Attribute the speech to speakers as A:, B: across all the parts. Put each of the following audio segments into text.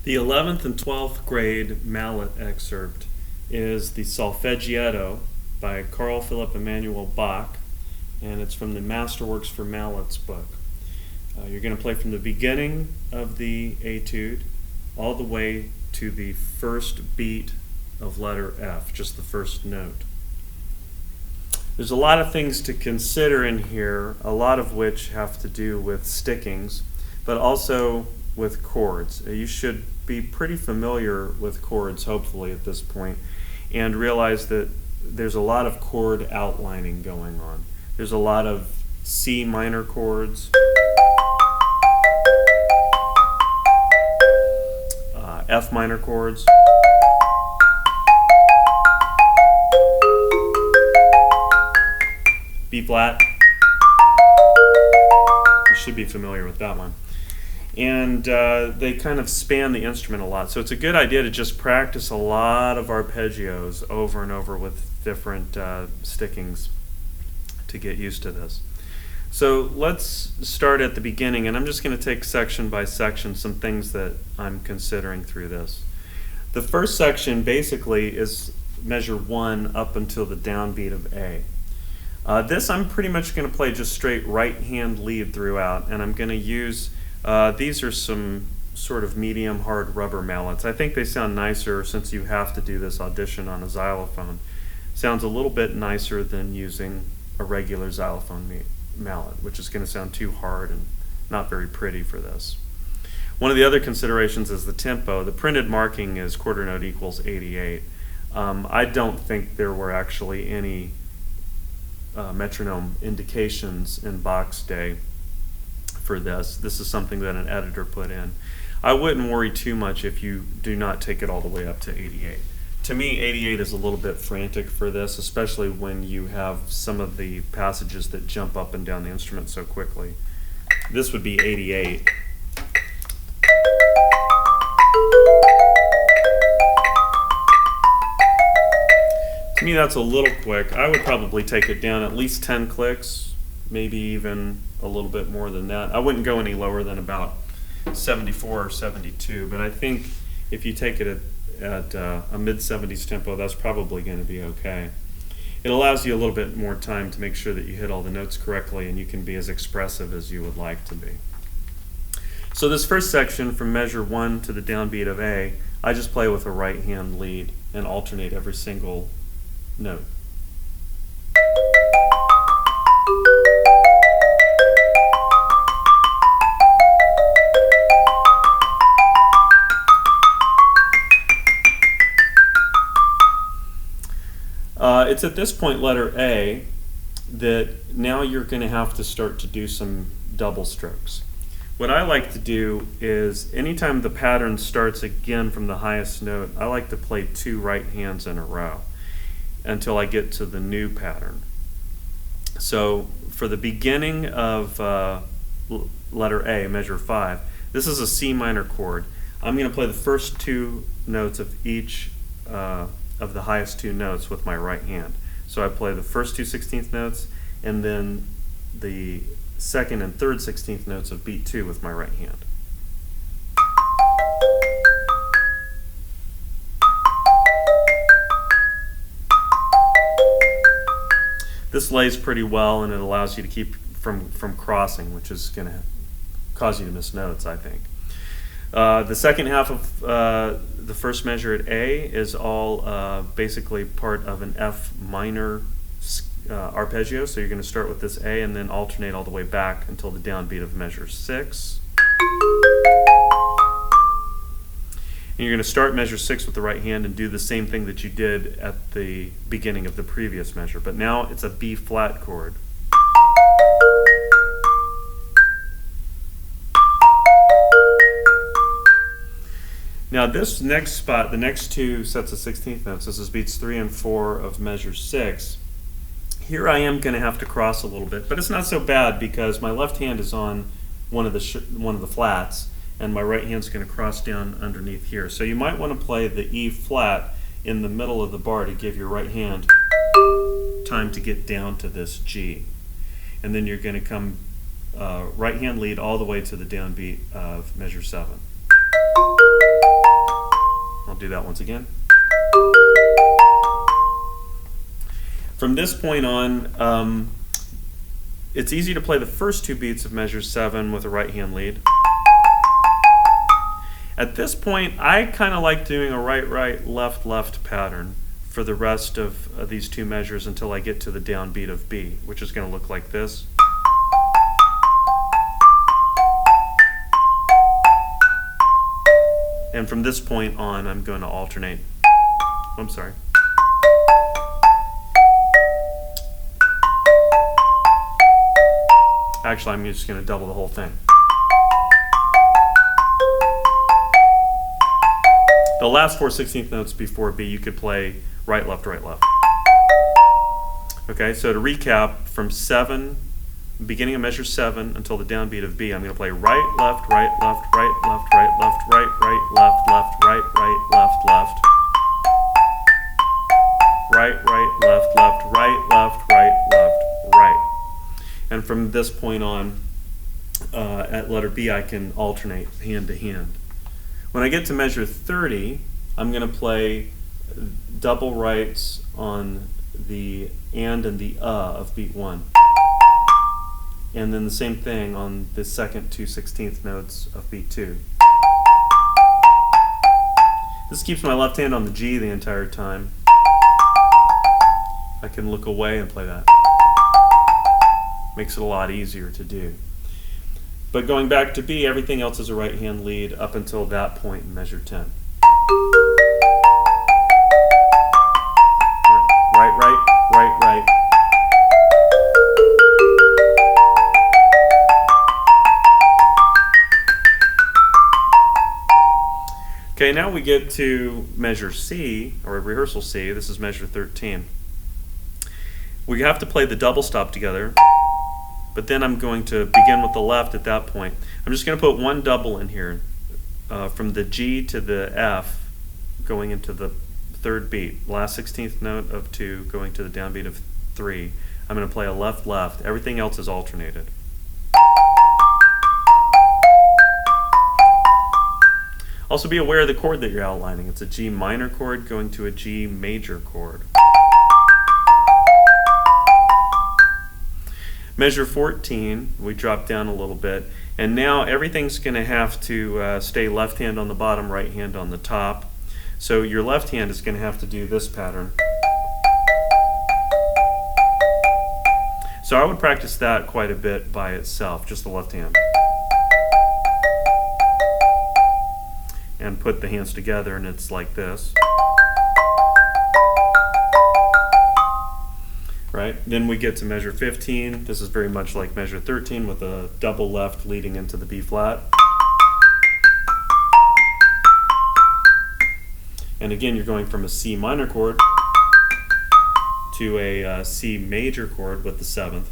A: The 11th and 12th grade mallet excerpt is the Solfeggietto by Carl Philipp Emanuel Bach, and it's from the Masterworks for Mallets book. You're going to play from the beginning of the etude all the way to the first beat of letter F, just the first note. There's a lot of things to consider in here, a lot of which have to do with stickings, but also with chords. You should be pretty familiar with chords, hopefully, at this point, and realize that there's a lot of chord outlining going on. There's a lot of C minor chords, F minor chords, B flat. You should be familiar with that one. And they kind of span the instrument a lot. So it's a good idea to just practice a lot of arpeggios over and over with different stickings to get used to this. So let's start at the beginning, and I'm just going to take section by section some things that I'm considering through this. The first section basically is measure 1 up until the downbeat of A. This I'm pretty much going to play just straight right hand lead throughout, and I'm going to use these are some sort of medium hard rubber mallets. I think they sound nicer since you have to do this audition on a xylophone. Sounds a little bit nicer than using a regular xylophone mallet, which is going to sound too hard and not very pretty for this. One of the other considerations is the tempo. The printed marking is quarter note equals 88. I don't think there were actually any metronome indications in Bach's day for this. This is something that an editor put in. I wouldn't worry too much if you do not take it all the way up to 88. To me, 88 is a little bit frantic for this, especially when you have some of the passages that jump up and down the instrument so quickly. This would be 88. To me, that's a little quick. I would probably take it down at least 10 clicks, maybe even a little bit more than that. I wouldn't go any lower than about 74 or 72, but I think if you take it at a mid-70s tempo, that's probably going to be okay. It allows you a little bit more time to make sure that you hit all the notes correctly and you can be as expressive as you would like to be. So this first section from measure 1 to the downbeat of A, I just play with a right hand lead and alternate every single note. It's at this point, letter A, that now you're going to have to start to do some double strokes. What I like to do is anytime the pattern starts again from the highest note, I like to play 2 right hands in a row until I get to the new pattern. So for the beginning of letter A, measure 5, this is a C minor chord. I'm going to play the first 2 notes of each of the highest 2 notes with my right hand. So I play the first 2 16th notes and then the second and third 16th notes of beat 2 with my right hand. This lays pretty well and it allows you to keep from crossing, which is going to cause you to miss notes, I think. The second half of the first measure at A is all basically part of an F minor arpeggio, so you're going to start with this A and then alternate all the way back until the downbeat of measure 6. And you're going to start measure 6 with the right hand and do the same thing that you did at the beginning of the previous measure, but now it's a B flat chord. Now this next spot, the next 2 sets of 16th notes, this is beats 3 and 4 of measure 6. Here I am going to have to cross a little bit, but it's not so bad because my left hand is on one of the flats and my right hand's going to cross down underneath here. So you might want to play the E flat in the middle of the bar to give your right hand time to get down to this G. And then you're going to come right hand lead all the way to the downbeat of measure 7. I'll do that once again. From this point on, it's easy to play the first two beats of measure 7 with a right hand lead. At this point, I kind of like doing a right, left pattern for the rest of these two measures until I get to the downbeat of B, which is going to look like this. And from this point on, I'm going to alternate. I'm sorry. Actually, I'm just going to double the whole thing. The last 4/16 notes before B, you could play right, left, right, left. Okay, so to recap, from 7, beginning of measure 7 until the downbeat of B, I'm going to play right, left, right, left, right, left, right, left, right, left, left, right, left, left. Right, left, left, right, left, right. And from this point on, at letter B, I can alternate hand to hand. When I get to measure 30, I'm going to play double rights on the and the of beat 1. And then the same thing on the second 2/16 notes of beat 2. This keeps my left hand on the G the entire time. I can look away and play that. Makes it a lot easier to do. But going back to B, everything else is a right hand lead up until that point in measure 10. Right. Okay, now we get to measure C, or rehearsal C. This is measure 13. We have to play the double stop together, but then I'm going to begin with the left at that point. I'm just going to put one double in here from the G to the F going into the third beat, last 16th note of 2 going to the downbeat of 3. I'm going to play a left, left. Everything else is alternated. Also be aware of the chord that you're outlining. It's a G minor chord going to a G major chord. Measure 14, we drop down a little bit, and now everything's going to have to stay left hand on the bottom, right hand on the top. So your left hand is going to have to do this pattern. So I would practice that quite a bit by itself, just the left hand. And put the hands together and it's like this. Right? Then we get to measure 15. This is very much like measure 13 with a double left leading into the B flat. And again, you're going from a C minor chord to a C major chord with the 7th.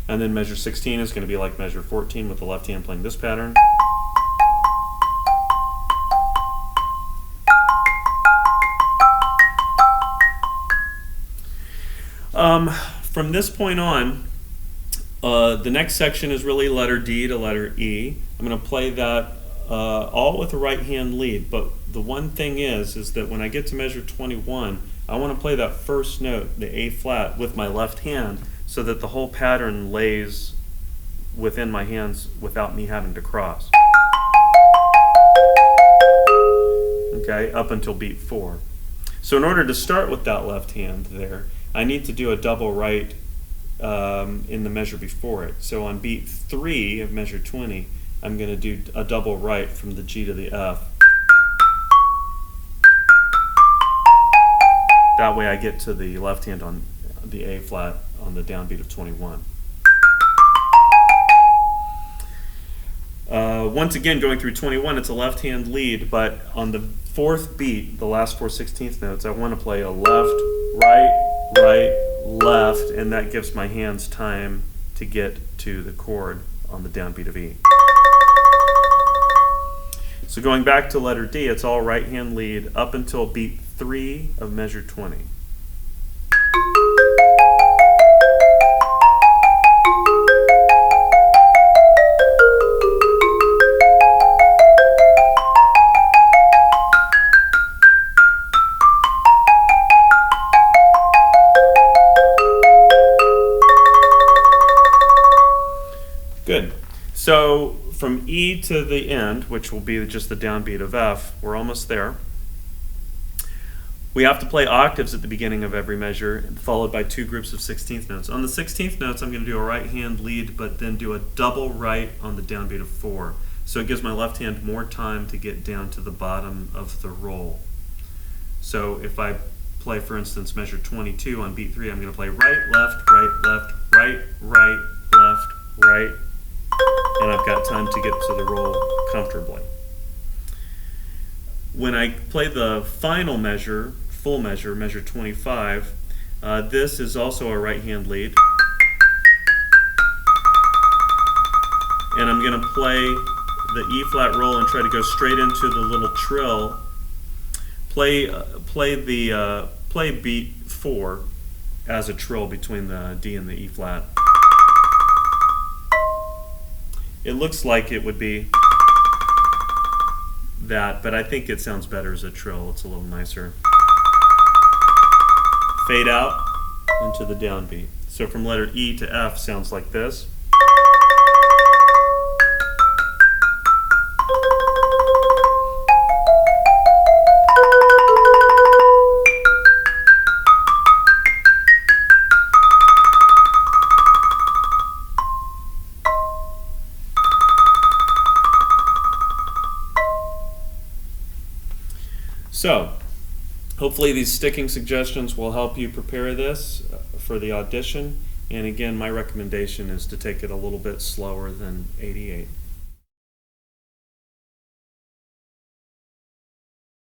A: And then measure 16 is going to be like measure 14 with the left hand playing this pattern. From this point on, the next section is really letter D to letter E. I'm going to play that all with a right hand lead, but the one thing is that when I get to measure 21, I want to play that first note, the A flat, with my left hand so that the whole pattern lays within my hands without me having to cross. Okay, up until beat 4. So in order to start with that left hand there, I need to do a double right in the measure before it. So on beat 3 of measure 20, I'm going to do a double right from the G to the F. That way I get to the left hand on the A flat on the downbeat of 21. Once again, going through 21, it's a left hand lead, but on the 4th beat, the last 4/16 notes, I want to play a left, right, left, and that gives my hands time to get to the chord on the downbeat of E. So going back to letter D, it's all right hand lead up until beat 3 of measure 20. So from E to the end, which will be just the downbeat of F, we're almost there. We have to play octaves at the beginning of every measure, followed by 2 groups of 16th notes. On the 16th notes, I'm going to do a right hand lead, but then do a double right on the downbeat of 4. So it gives my left hand more time to get down to the bottom of the roll. So if I play, for instance, measure 22 on beat 3, I'm going to play right, left, right, right, left, right, and I've got time to get to the roll comfortably. When I play the final measure, full measure, measure 25, this is also a right hand lead. And I'm going to play the E flat roll and try to go straight into the little trill. Play beat 4 as a trill between the D and the E flat. It looks like it would be that, but I think it sounds better as a trill. It's a little nicer. Fade out into the downbeat. So from letter E to F sounds like this. So, hopefully these sticking suggestions will help you prepare this for the audition. And again, my recommendation is to take it a little bit slower than 88.